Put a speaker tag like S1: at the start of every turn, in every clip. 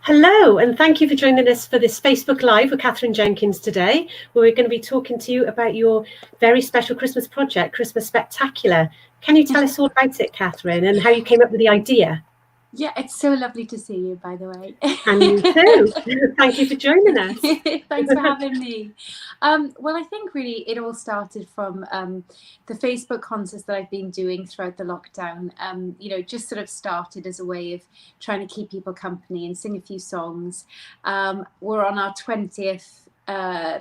S1: Hello, and thank you for joining us for this Facebook Live with Katherine Jenkins today, where we're going to be talking to you about your very special Christmas project, Christmas Spectacular. Can you tell us all about it, Katherine, and how you came up with the idea?
S2: Yeah, it's so lovely to see you, by the way.
S1: And you too. Thank you for joining us.
S2: Thanks for having me. Well, I think really it all started from the Facebook concerts that I've been doing throughout the lockdown. Just sort of started as a way of trying to keep people company and sing a few songs. We're on our 20th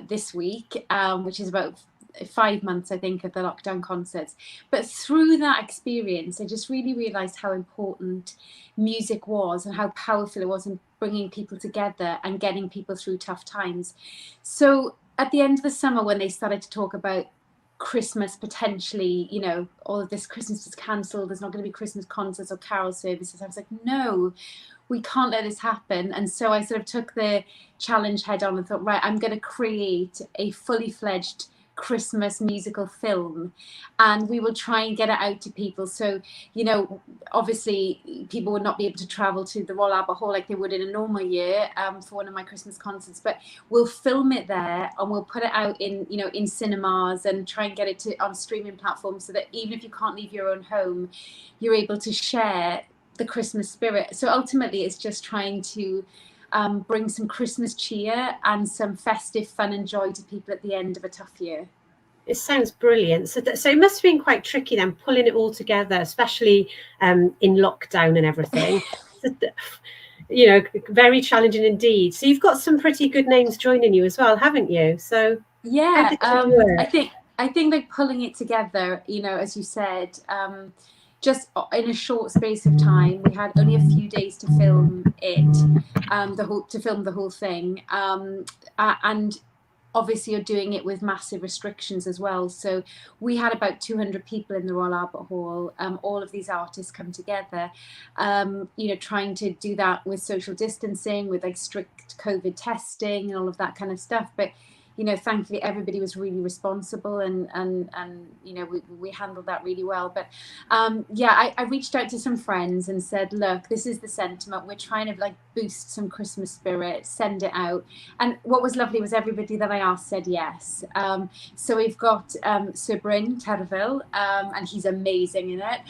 S2: this week, which is about 5 months, I think, of the lockdown concerts. But through that experience, I just really realised how important music was and how powerful it was in bringing people together and getting people through tough times. So at the end of the summer, when they started to talk about Christmas potentially, all of this Christmas is cancelled, there's not going to be Christmas concerts or carol services, I was like, no, we can't let this happen. And so I sort of took the challenge head on and thought, right, I'm going to create a fully fledged Christmas musical film, and we will try and get it out to people. So, obviously people would not be able to travel to the Royal Albert Hall like they would in a normal year for one of my Christmas concerts, but we'll film it there and we'll put it out in cinemas and try and get it on streaming platforms, so that even if you can't leave your own home, you're able to share the Christmas spirit. So ultimately it's just trying to bring some Christmas cheer and some festive fun and joy to people at the end of a tough year.
S1: It sounds brilliant. So it must have been quite tricky then, pulling it all together, especially in lockdown and everything. Very challenging indeed. So you've got some pretty good names joining you as well, haven't you? So
S2: yeah, I think like pulling it together, as you said, just in a short space of time, we had only a few days to film it, the whole thing, and obviously you're doing it with massive restrictions as well. So we had about 200 people in the Royal Albert Hall. All of these artists come together, trying to do that with social distancing, with like strict COVID testing and all of that kind of stuff. But thankfully everybody was really responsible and we handled that really well. But I reached out to some friends and said, look, this is the sentiment, we're trying to like boost some Christmas spirit, send it out. And what was lovely was everybody that I asked said yes. So we've got Sir Bryn Terfel, and he's amazing in it.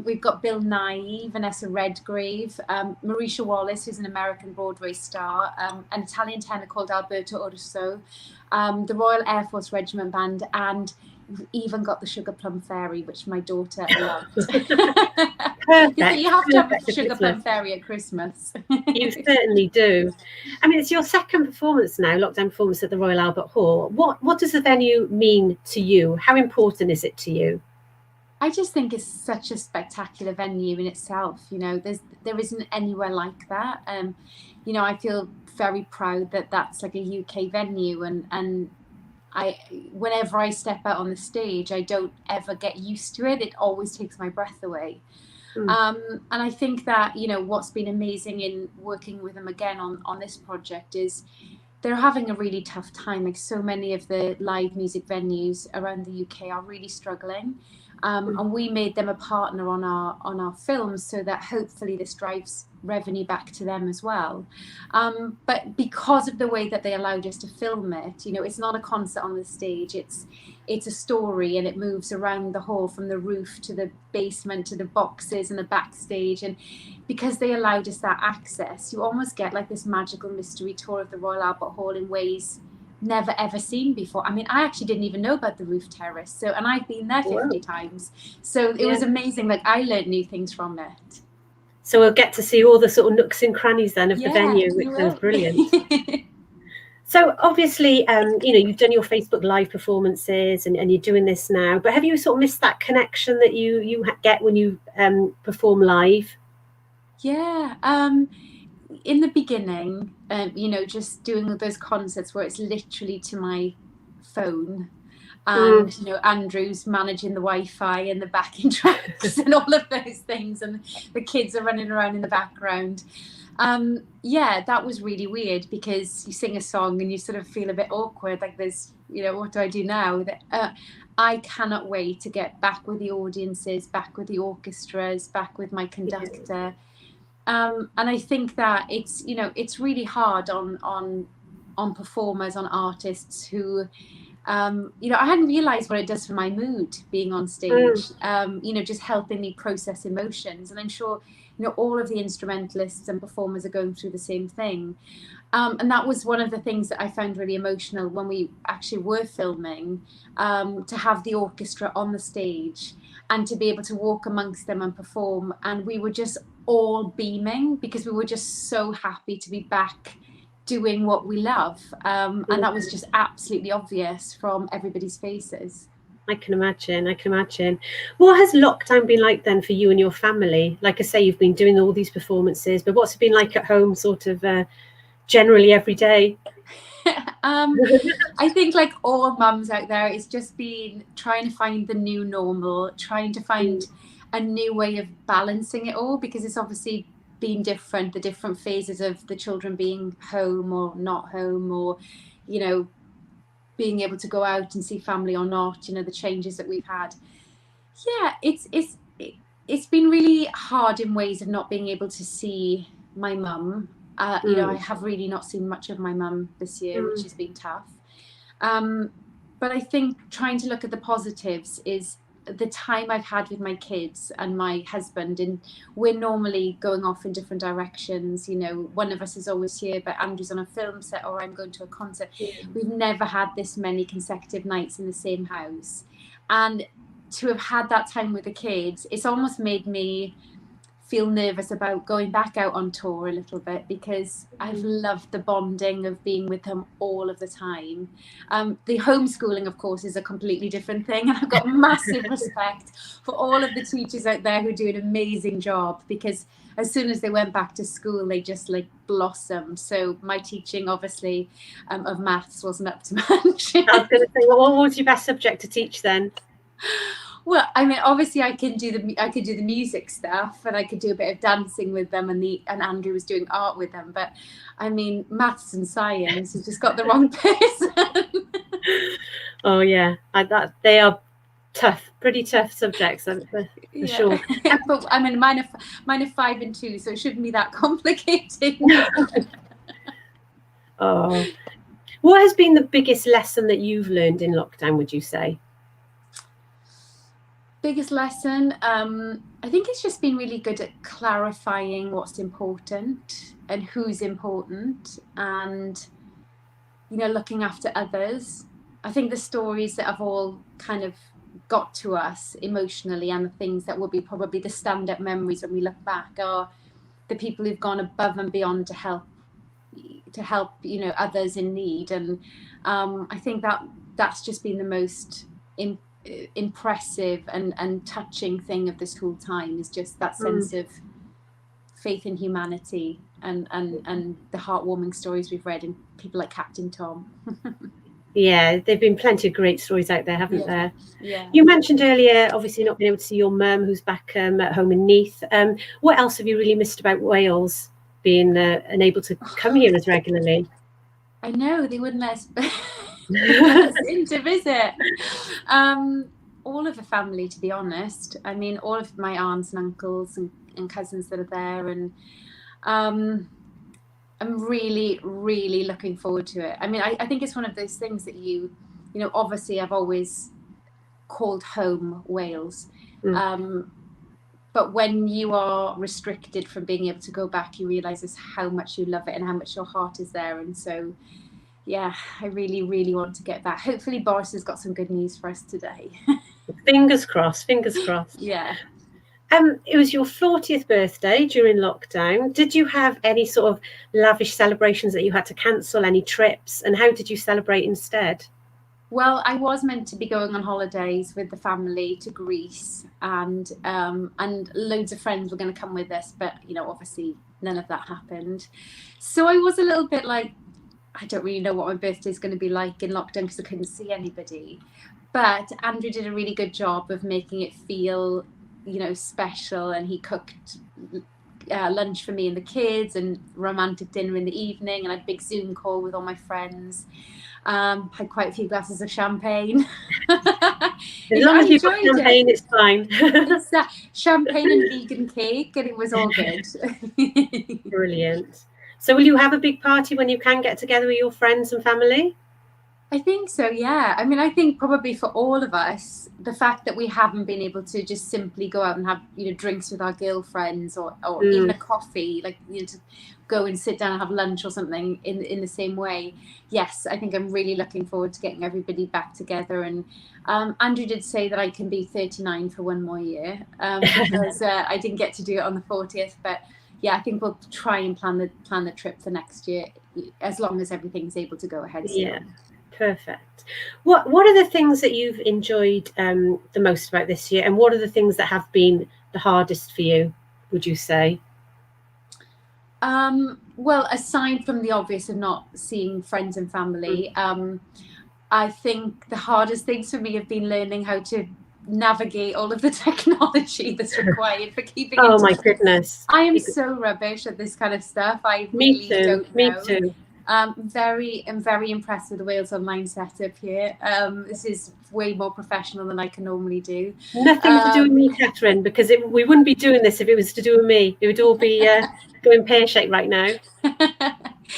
S2: We've got Bill Nighy, Vanessa Redgrave, Marisha Wallace, who's an American Broadway star, an Italian tenor called Alberto Urso, the Royal Air Force Regiment Band, and we've even got the Sugar Plum Fairy, which my daughter loved. You have to have a Sugar Plum Fairy at Christmas.
S1: You certainly do. I mean, it's your second performance now, lockdown performance at the Royal Albert Hall. What does the venue mean to you? How important is it to you?
S2: I just think it's such a spectacular venue in itself. There isn't anywhere like that. I feel very proud that that's like a UK venue, and whenever I step out on the stage, I don't ever get used to it. It always takes my breath away. And I think that what's been amazing in working with them again on this project is they're having a really tough time. Like so many of the live music venues around the UK are really struggling. And we made them a partner on our films, so that hopefully this drives revenue back to them as well. But because of the way that they allowed us to film it, it's not a concert on the stage, it's a story, and it moves around the hall from the roof to the basement to the boxes and the backstage. And because they allowed us that access, you almost get like this magical mystery tour of the Royal Albert Hall in ways never ever seen before. I mean, I actually didn't even know about the roof terrace, and I've been there 50 times, so it was amazing. Like I learned new things from it.
S1: So we'll get to see all the sort of nooks and crannies then of the venue, which sounds brilliant. So obviously, you've done your Facebook Live performances and you're doing this now, but have you sort of missed that connection that you get when you perform live?
S2: Yeah. In the beginning, just doing those concerts where it's literally to my phone, and Andrew's managing the Wi-Fi and the backing tracks and all of those things, and the kids are running around in the background. That was really weird, because you sing a song and you sort of feel a bit awkward, like there's what do I do now? I cannot wait to get back with the audiences, back with the orchestras, back with my conductor. And I think that it's, you know, it's really hard on performers, on artists who, you know, I hadn't realized what it does for my mood being on stage, you know, just helping me process emotions. And I'm sure, you know, all of the instrumentalists and performers are going through the same thing. And that was one of the things that I found really emotional when we actually were filming, to have the orchestra on the stage and to be able to walk amongst them and perform. And we were just all beaming because we were just so happy to be back doing what we love. And that was just absolutely obvious from everybody's faces.
S1: I can imagine. I can imagine. What has lockdown been like then for you and your family? Like I say, you've been doing all these performances, but what's it been like at home, sort of generally every day?
S2: I think, like all mums out there, it's just been trying to find the new normal, trying to find a new way of balancing it all, because it's obviously been different, the different phases of the children being home or not home, or, you know, being able to go out and see family or not, you know, the changes that we've had. Yeah, it's been really hard in ways of not being able to see my mum. You know, I have really not seen much of my mum this year, which has been tough. But I think trying to look at the positives is the time I've had with my kids and my husband, and we're normally going off in different directions. You know, one of us is always here, but Andrew's on a film set or I'm going to a concert. We've never had this many consecutive nights in the same house. And to have had that time with the kids, it's almost made me feel nervous about going back out on tour a little bit, because I've loved the bonding of being with them all of the time. The homeschooling, of course, is a completely different thing, and I've got massive respect for all of the teachers out there who do an amazing job, because as soon as they went back to school, they just like blossomed. So my teaching, obviously, of maths wasn't up to much.
S1: I was going to say, well, what was your best subject to teach then?
S2: Well, I mean, obviously, I could do the music stuff, and I could do a bit of dancing with them, and Andrew was doing art with them. But I mean, maths and science has just got the wrong person.
S1: Oh yeah, they are tough, pretty tough subjects, for sure.
S2: But I mean, mine are 5 and 2, so it shouldn't be that complicated.
S1: Oh, what has been the biggest lesson that you've learned in lockdown, would you say?
S2: Biggest lesson, I think it's just been really good at clarifying what's important and who's important, and, you know, looking after others. I think the stories that have all kind of got to us emotionally, and the things that will be probably the stand-up memories when we look back, are the people who've gone above and beyond to help, you know, others in need. And I think that's just been the most impressive and touching thing of this whole time, is just that sense of faith in humanity, and the heartwarming stories we've read in people like Captain Tom.
S1: Yeah, there've been plenty of great stories out there, haven't there?
S2: Yeah.
S1: You mentioned earlier, obviously, not being able to see your mum, who's back at home in Neath. What else have you really missed about Wales, being unable to come here as regularly?
S2: I know, they wouldn't let us in to visit. All of the family, to be honest. I mean, all of my aunts and uncles and cousins that are there, and I'm really, really looking forward to it. I mean, I think it's one of those things that you know, obviously I've always called home Wales. But when you are restricted from being able to go back, you realise just how much you love it and how much your heart is there. And so, yeah, I really, really want to get back. Hopefully Boris has got some good news for us today.
S1: Fingers crossed, fingers crossed.
S2: Yeah.
S1: It was your 40th birthday during lockdown. Did you have any sort of lavish celebrations that you had to cancel, any trips? And how did you celebrate instead?
S2: Well, I was meant to be going on holidays with the family to Greece, and loads of friends were going to come with us, but, you know, obviously none of that happened. So I was a little bit like, I don't really know what my birthday is going to be like in lockdown, because I couldn't see anybody. But Andrew did a really good job of making it feel, you know, special, and he cooked lunch for me and the kids, and romantic dinner in the evening, and I had a big Zoom call with all my friends. Had quite a few glasses of champagne.
S1: As long as you've got champagne, it's fine.
S2: It's champagne and vegan cake, and it was all good.
S1: Brilliant. So will you have a big party when you can get together with your friends and family?
S2: I think so, yeah. I mean, I think probably for all of us, the fact that we haven't been able to just simply go out and have, drinks with our girlfriends or even a coffee, like, to go and sit down and have lunch or something in the same way. Yes, I think I'm really looking forward to getting everybody back together. And Andrew did say that I can be 39 for one more year because I didn't get to do it on the 40th. But yeah, I think we'll try and plan the trip for next year, as long as everything's able to go ahead.
S1: Yeah. Perfect. What are the things that you've enjoyed the most about this year, and what are the things that have been the hardest for you, would you say?
S2: Well, aside from the obvious of not seeing friends and family, I think the hardest things for me have been learning how to navigate all of the technology that's required for keeping
S1: Oh my goodness.
S2: I am so rubbish at this kind of stuff. I really don't know.
S1: Me too.
S2: I'm very impressed with the Wales Online setup here. This is way more professional than I can normally do.
S1: Nothing to do with me, Katherine, because we wouldn't be doing this if it was to do with me. It would all be going pear-shaped right now.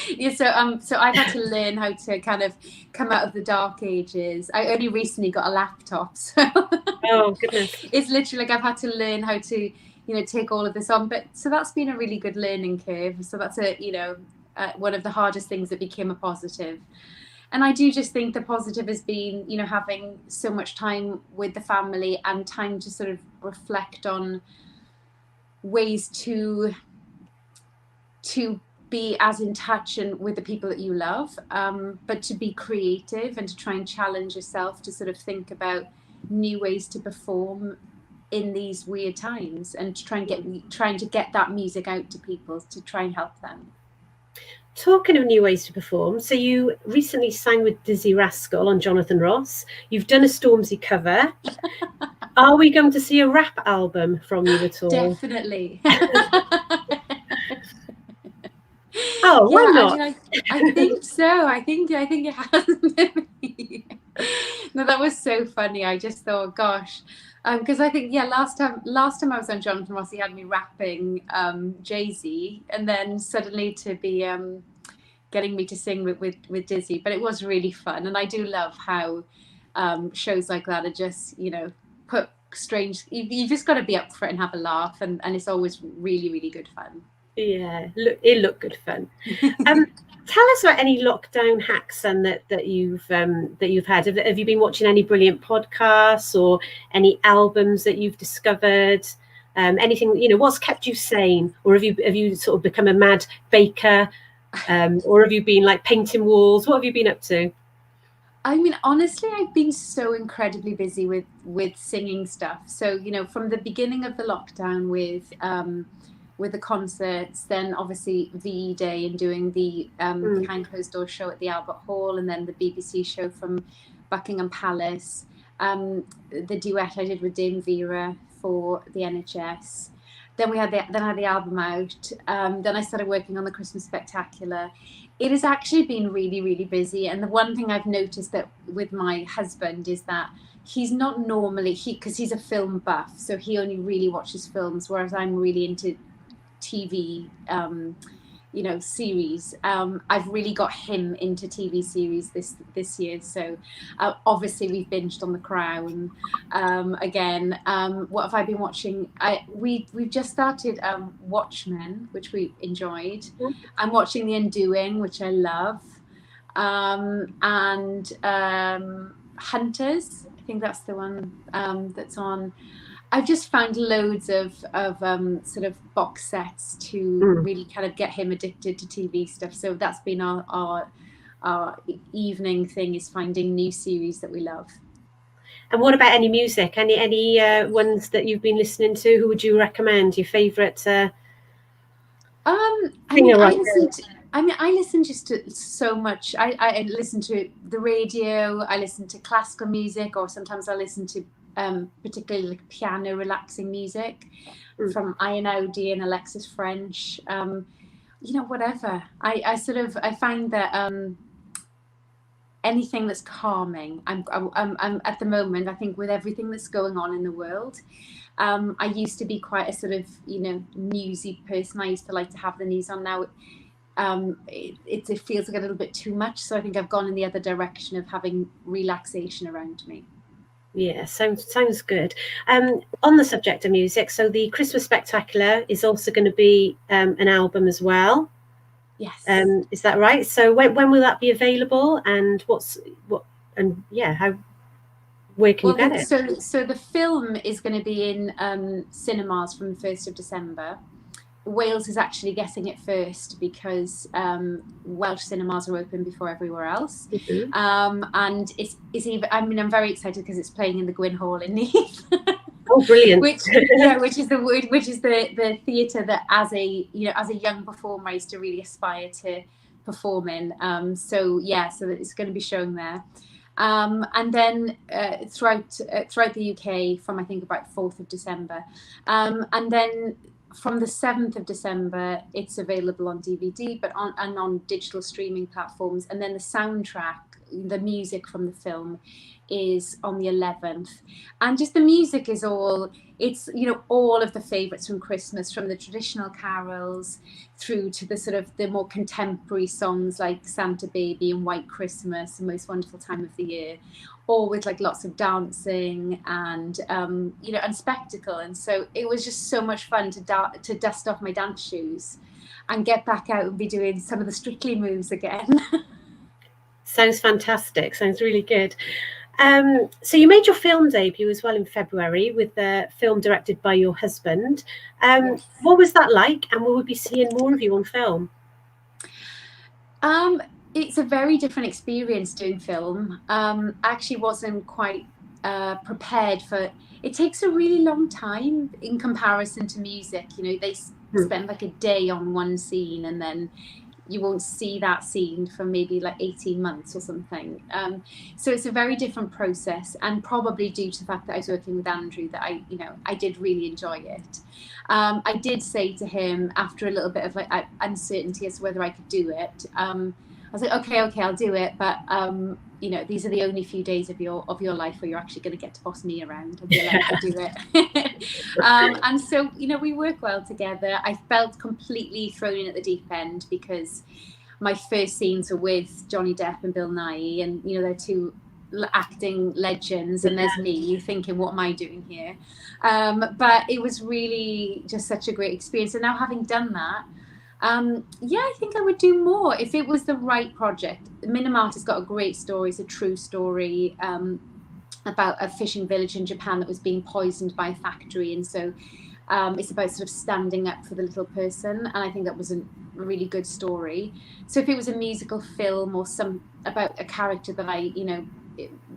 S2: Yeah, so I've had to learn how to kind of come out of the dark ages. I only recently got a laptop, so
S1: oh goodness,
S2: it's literally like I've had to learn how to take all of this on. But so that's been a really good learning curve. So that's one of the hardest things that became a positive. And I do just think the positive has been, having so much time with the family and time to sort of reflect on ways to be as in touch and with the people that you love, but to be creative and to try and challenge yourself to sort of think about new ways to perform in these weird times, and to trying to get that music out to people to try and help them.
S1: Talking of new ways to perform, so you recently sang with Dizzy Rascal on Jonathan Ross. You've done a Stormzy cover. Are we going to see a rap album from you at all?
S2: Definitely.
S1: Oh, why not?
S2: I think so. I think it has to be. No, that was so funny. I just thought, gosh, because I think last time I was on Jonathan Ross, he had me rapping Jay-Z, and then suddenly to be getting me to sing with Dizzy. But it was really fun, and I do love how shows like that are just put strange. You've just got to be up for it and have a laugh, and it's always really, really good fun.
S1: Yeah, it looked good fun. Tell us about any lockdown hacks and that you've had. Have you been watching any brilliant podcasts or any albums that you've discovered? Anything, what's kept you sane, or have you sort of become a mad baker, or have you been like painting walls? What have you been up to?
S2: I mean, honestly, I've been so incredibly busy with singing stuff. So from the beginning of the lockdown with the concerts, then obviously VE Day and doing the Behind Closed Doors show at the Albert Hall, and then the BBC show from Buckingham Palace, the duet I did with Dame Vera for the NHS. Then I had the album out. Then I started working on the Christmas Spectacular. It has actually been really, really busy. And the one thing I've noticed that with my husband is that he's not normally, because he's a film buff, so he only really watches films, whereas I'm really into TV series. I've really got him into TV series this year, so obviously we've binged on The Crown again. What have I been watching? We've just started Watchmen, which we enjoyed. I'm watching The Undoing, which I love, and Hunters, I think that's the one that's on. I've just found loads of sort of box sets to really kind of get him addicted to TV stuff. So that's been our evening thing, is finding new series that we love.
S1: And what about any music? Any ones that you've been listening to? Who would you recommend? Your favourite?
S2: I listen just to so much. I listen to the radio. I listen to classical music, or sometimes I listen to particularly like piano relaxing music from Ian Audi and Alexis French, whatever. I find that anything that's calming. I'm at the moment, I think, with everything that's going on in the world. I used to be quite a sort of, newsy person. I used to like to have the news on. Now it feels like a little bit too much. So I think I've gone in the other direction of having relaxation around me.
S1: Yeah, sounds good. On the subject of music, so the Christmas Spectacular is also going to be an album as well.
S2: Yes.
S1: Is that right? So when will that be available, and where can you get it?
S2: So the film is going to be in cinemas from the 1st of December. Wales is actually getting it first because Welsh cinemas are open before everywhere else. Mm-hmm. And it's even, I'm very excited because it's playing in the Gwyn Hall in Neath.
S1: Oh, brilliant!
S2: which is the theatre that as a young performer I used to really aspire to perform in. So that it's going to be shown there. And then throughout the UK from I think about 4th of December, and then from the 7th of December it's available on DVD, but on digital streaming platforms. And then the soundtrack, the music from the film, is on the 11th. And just the music is all of the favourites from Christmas, from the traditional carols through to the sort of the more contemporary songs like Santa Baby and White Christmas, The Most Wonderful Time of the Year, all with like lots of dancing and and spectacle. And so it was just so much fun to dust off my dance shoes and get back out and be doing some of the Strictly moves again.
S1: Sounds fantastic. Sounds really good. So you made your film debut as well in February with the film directed by your husband. Yes. What was that like, and will we be seeing more of you on film?
S2: It's a very different experience doing film. I actually wasn't quite prepared for. It takes a really long time in comparison to music. They spend like a day on one scene, and then you won't see that scene for maybe like 18 months or something. So it's a very different process, and probably due to the fact that I was working with Andrew that I did really enjoy it. I did say to him after a little bit of like uncertainty as to whether I could do it. I was like, okay, I'll do it. But, these are the only few days of your life where you're actually going to get to boss me around and be allowed to do it. And so, we work well together. I felt completely thrown in at the deep end because my first scenes were with Johnny Depp and Bill Nighy, and, they're two acting legends, and there's me thinking, what am I doing here? But it was really just such a great experience. And now having done that, I think I would do more if it was the right project. Minamata has got a great story. It's a true story about a fishing village in Japan that was being poisoned by a factory, and so it's about sort of standing up for the little person, and I think that was a really good story. So if it was a musical film or about a character that I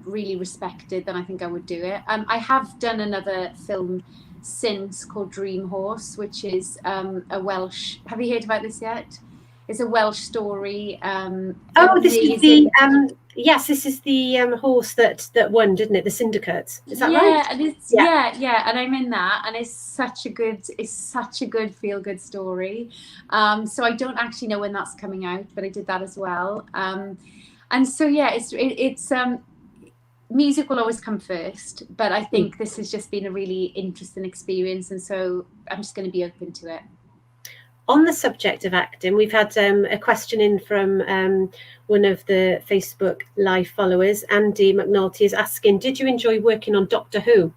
S2: really respected, then I think I would do it. I have done another film since called Dream Horse, which is a Welsh. Have you heard about this yet? It's a Welsh story.
S1: This is the this is the horse that won, didn't it? The Syndicate. Is that right?
S2: And and I'm in that, and it's such a good feel good story. So I don't actually know when that's coming out, but I did that as well. And so it's music will always come first, but I think this has just been a really interesting experience, and so I'm just going to be open to it.
S1: On the subject of acting, we've had a question in from one of the Facebook Live followers. Andy McNulty is asking, did you enjoy working on Doctor Who?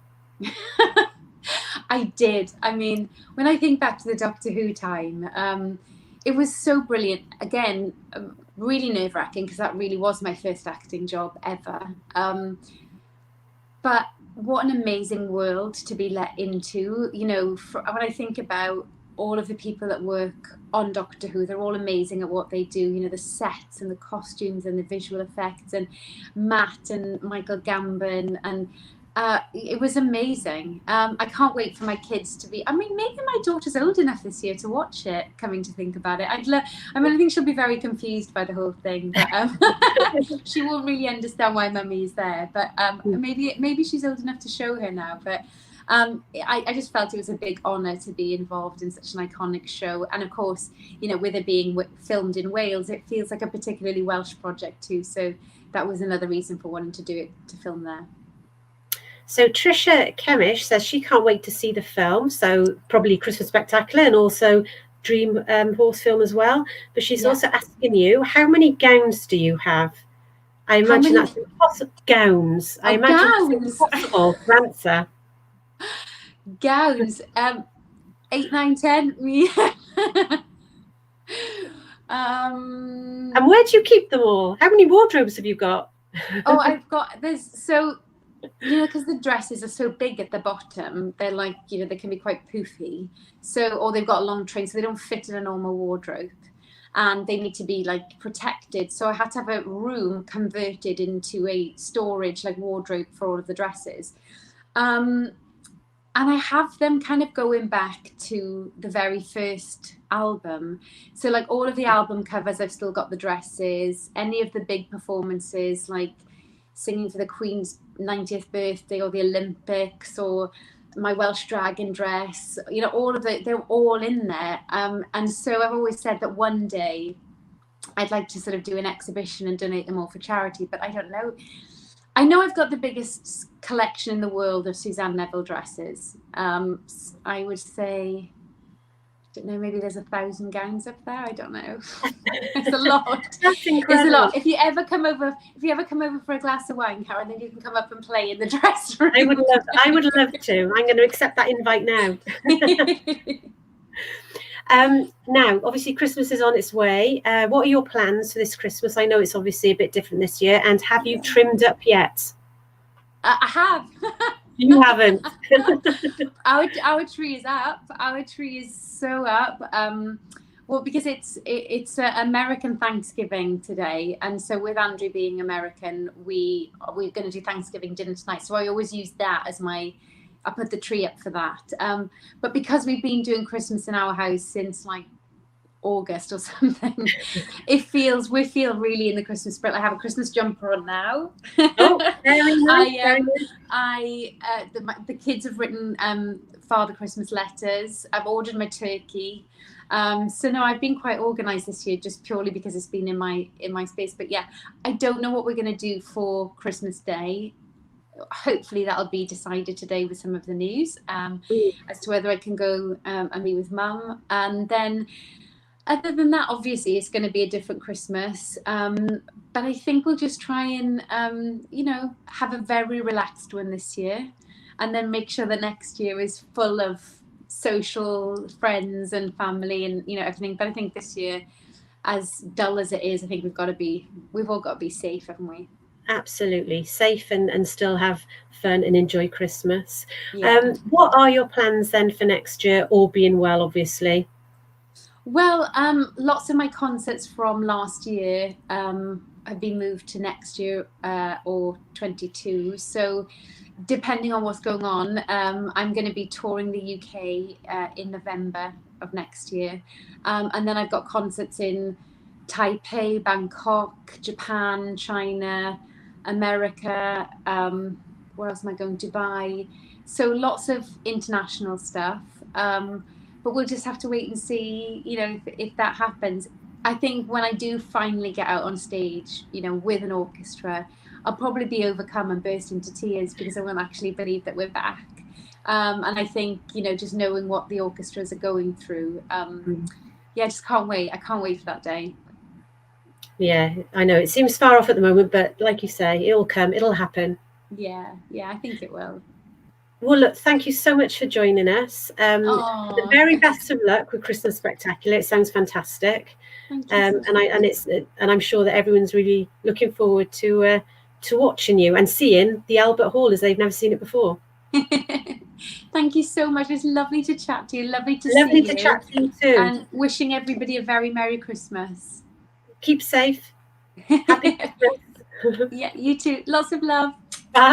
S2: I did. I mean, when I think back to the Doctor Who time, it was so brilliant. Again, really nerve-wracking because that really was my first acting job ever. But what an amazing world to be let into. When I think about all of the people that work on Doctor Who, they're all amazing at what they do. The sets and the costumes and the visual effects, and Matt and Michael Gambon, and it was amazing. I can't wait for my kids to be. Maybe my daughter's old enough this year to watch it. Coming to think about it, I think she'll be very confused by the whole thing. But she won't really understand why Mummy is there. But maybe she's old enough to show her now. But I just felt it was a big honour to be involved in such an iconic show. And of course, with it being filmed in Wales, it feels like a particularly Welsh project too. So that was another reason for wanting to film there.
S1: So Trisha Kemish says she can't wait to see the film. So probably Christmas Spectacular and also Dream Horse film as well. But she's also asking you, how many gowns do you have? I imagine that's impossible. Gowns. I imagine it's impossible to answer.
S2: Gowns. 8, 9, 10.
S1: And where do you keep them all? How many wardrobes have you got?
S2: Because the dresses are so big at the bottom, they're like, they can be quite poofy. So, or they've got a long train, so they don't fit in a normal wardrobe. And they need to be like protected. So I had to have a room converted into a storage, like wardrobe for all of the dresses. And I have them kind of going back to the very first album. So like all of the album covers, I've still got the dresses. Any of the big performances, like singing for the Queen's 90th birthday or the Olympics or my Welsh dragon dress, all of it, they're all in there. And so I've always said that one day I'd like to sort of do an exhibition and donate them all for charity, but I don't know. I know I've got the biggest collection in the world of Suzanne Neville dresses. I would say, I don't know, maybe there's 1,000 gowns up there. I don't know. It's a lot.
S1: That's incredible.
S2: It's a lot. If you ever come over for a glass of wine, Karen, then you can come up and play in the dress room.
S1: I would love to. I'm going to accept that invite now. Now, obviously, Christmas is on its way. What are your plans for this Christmas? I know it's obviously a bit different this year. And have you trimmed up yet?
S2: I have.
S1: You haven't.
S2: Our tree is up. Our tree is so up. Well, because it's American Thanksgiving today, and so with Andrew being American, we're going to do Thanksgiving dinner tonight. So I always use that as I put the tree up for that. But because we've been doing Christmas in our house since like August or something, we feel really in the Christmas spirit. I have a Christmas jumper on now.
S1: Oh, very nice.
S2: The kids have written Father Christmas letters. I've ordered my turkey. So no, I've been quite organized this year, just purely because it's been in my space. But yeah, I don't know what we're going to do for Christmas Day. Hopefully that'll be decided today with some of the news as to whether I can go and be with Mum. And then other than that, obviously it's going to be a different Christmas. But I think we'll just try and have a very relaxed one this year, and then make sure that next year is full of social friends and family and everything. But I think this year, as dull as it is, I think we've all got to be safe, haven't we?
S1: Absolutely safe and still have fun and enjoy Christmas.
S2: Yeah.
S1: What are your plans then for next year, all being well, obviously?
S2: Well, lots of my concerts from last year have been moved to next year or 22. So depending on what's going on, I'm going to be touring the UK in November of next year. And then I've got concerts in Taipei, Bangkok, Japan, China, America. Where else am I going? Dubai. So lots of international stuff. But we'll just have to wait and see, if that happens. I think when I do finally get out on stage, with an orchestra, I'll probably be overcome and burst into tears because I won't actually believe that we're back. And I think, just knowing what the orchestras are going through, I just can't wait. I can't wait for that day.
S1: Yeah, I know it seems far off at the moment, but like you say, it'll come, it'll happen.
S2: Yeah, I think it will.
S1: Well, look, thank you so much for joining us. The very best of luck with Christmas Spectacular. It sounds fantastic.
S2: Thank you.
S1: And I'm sure that everyone's really looking forward to watching you and seeing the Albert Hall as they've never seen it before.
S2: Thank you so much. It's lovely to chat to you. Lovely to
S1: chat to you too.
S2: And wishing everybody a very Merry Christmas.
S1: Keep safe. Happy Christmas.
S2: Yeah, you too. Lots of love.
S1: Bye.